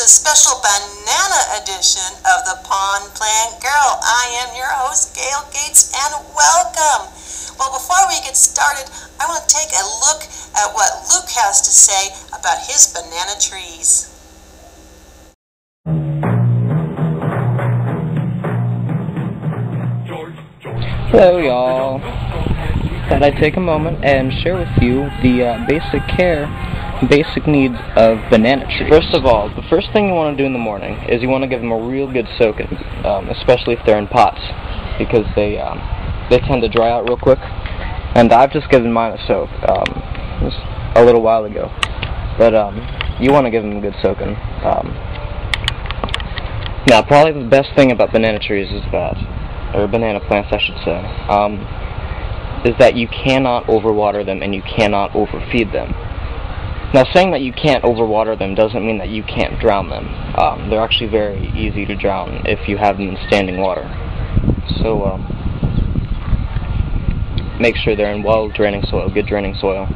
special banana edition of the Pond Plant Girl. I am your host, Gail Gates, and welcome. Well, before we get started, I want to take a look at what Luke has to say about his banana trees. Hello y'all. Thought I'd take a moment and share with you the basic needs of banana trees. First of all, the first thing you want to do in the morning is you want to give them a real good soaking, especially if they're in pots, because they tend to dry out real quick. And I've just given mine a soak just a little while ago, but you want to give them a good soaking. Now, probably the best thing about banana trees is that, or banana plants, I should say, is that you cannot overwater them and you cannot overfeed them. Now, saying that you can't overwater them doesn't mean that you can't drown them. They're actually very easy to drown if you have them in standing water. So, make sure they're in well-draining soil, good draining soil,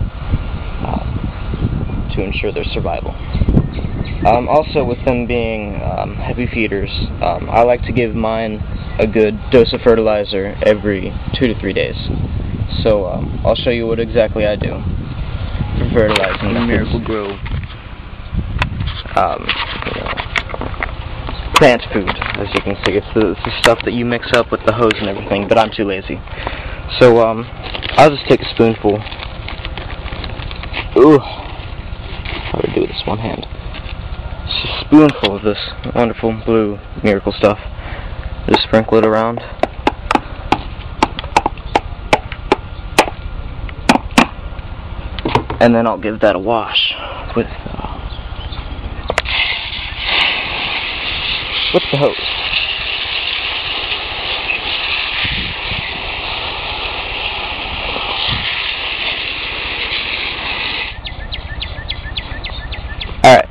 to ensure their survival. Also, with them being heavy feeders, I like to give mine a good dose of fertilizer every 2 to 3 days. So, I'll show you what exactly I do for fertilizing them. Miracle-Gro plant food, as you can see. It's the stuff that you mix up with the hose and everything, but I'm too lazy. So, I'll just take a spoonful. Ooh, how do I do with this one hand? Just a spoonful of this wonderful blue miracle stuff. Just sprinkle it around. And then I'll give that a wash with the hose. Alright.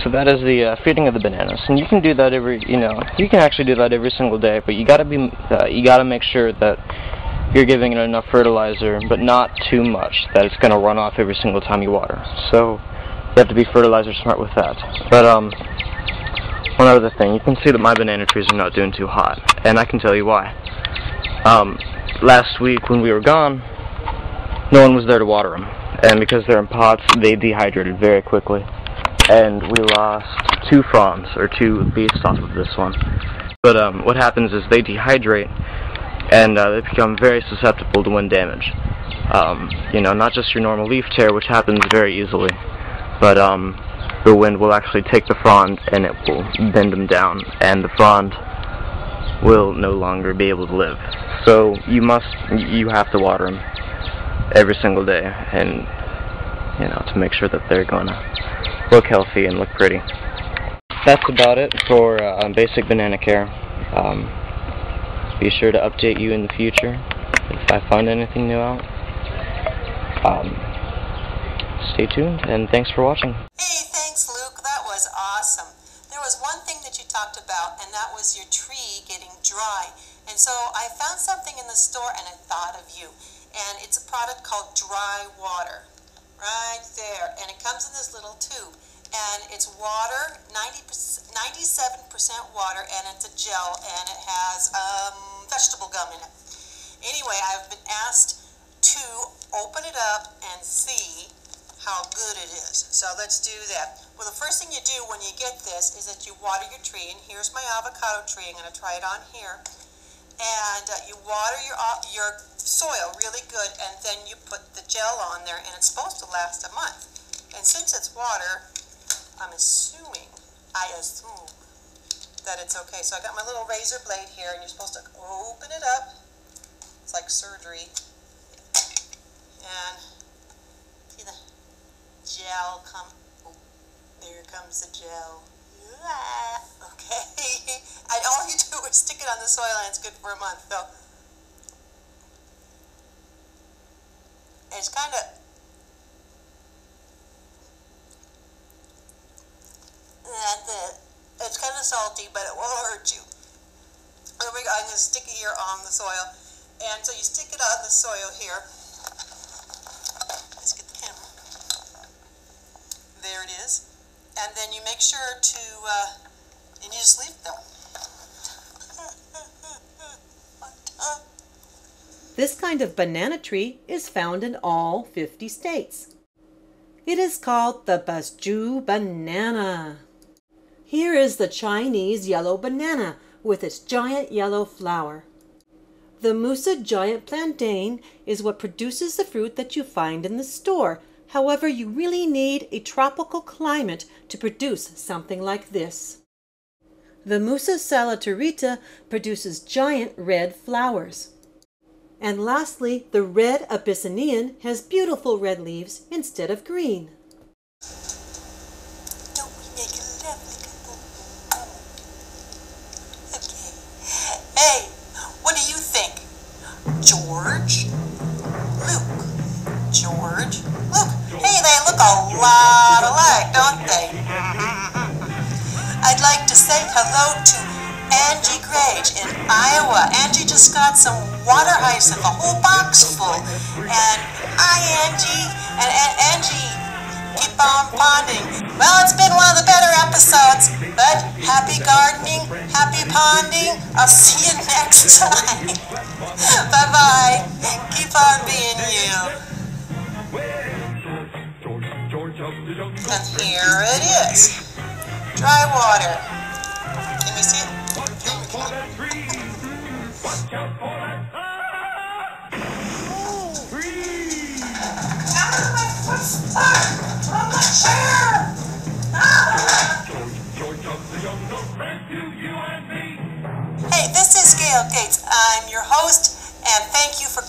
So that is the feeding of the bananas, and you can do that you can actually do that every single day, but you gotta make sure that you're giving it enough fertilizer, but not too much, that it's gonna run off every single time you water. So you have to be fertilizer smart with that. But one other thing, you can see that my banana trees are not doing too hot, and I can tell you why. Last week when we were gone, no one was there to water them, and because they're in pots, they dehydrated very quickly. And we lost 2 fronds, or 2 leaves off of this one. But what happens is they dehydrate, and they become very susceptible to wind damage. Not just your normal leaf tear, which happens very easily, but the wind will actually take the frond and it will bend them down, and the frond will no longer be able to live. So you have to water them every single day, and to make sure that they're gonna look healthy and look pretty. That's about it for basic banana care. Be sure to update you in the future if I find anything new out. Stay tuned, and thanks for watching. Hey, thanks, Luke. That was awesome. There was one thing that you talked about, and that was your tree getting dry. And so I found something in the store, and I thought of you. And it's a product called Dry Water. Right there, and it comes in this little tube, and it's water, 97% water, and it's a gel, and it has vegetable gum in it. Anyway, I've been asked to open it up and see how good it is. So let's do that. Well, the first thing you do when you get this is that you water your tree, and here's my avocado tree. I'm going to try it on here. And you water your soil really good, and then you put the gel on there, and it's supposed to last a month. And since it's water, I assume that it's okay. So I got my little razor blade here, and you're supposed to open it up. It's like surgery. And see the gel come. Oh, there comes the gel. Okay. And all you do is stick it on the soil, and it's good for a month. So it's kind of it's kind of salty, but it won't hurt you. I'm going to stick it here on the soil, and so you stick it on the soil here. Let's get the camera. There it is. and then you make sure to, and you just leave them. This kind of banana tree is found in all 50 states. It is called the Basjoo banana. Here is the Chinese yellow banana with its giant yellow flower. The Musa giant plantain is what produces the fruit that you find in the store. However, you really need a tropical climate to produce something like this. The Musa salaturita produces giant red flowers. And lastly, the red Abyssinian has beautiful red leaves instead of green. Don't we make a lovely couple? Okay. Hey, what do you think? George? Luke? George? Luke? Hey, they look a lot alike, don't they? I'd like to say hello to Angie Grage in Iowa. Angie just got some water hyacinth, a whole box full. And hi, Angie. And Angie, keep on ponding. Well, it's been one of the better episodes, but happy gardening, happy ponding. I'll see you next time. Bye-bye. Keep on being you. And here it is. Dry water. Can we see it? Hey, this is Gail Gates. I'm your host, and thank you for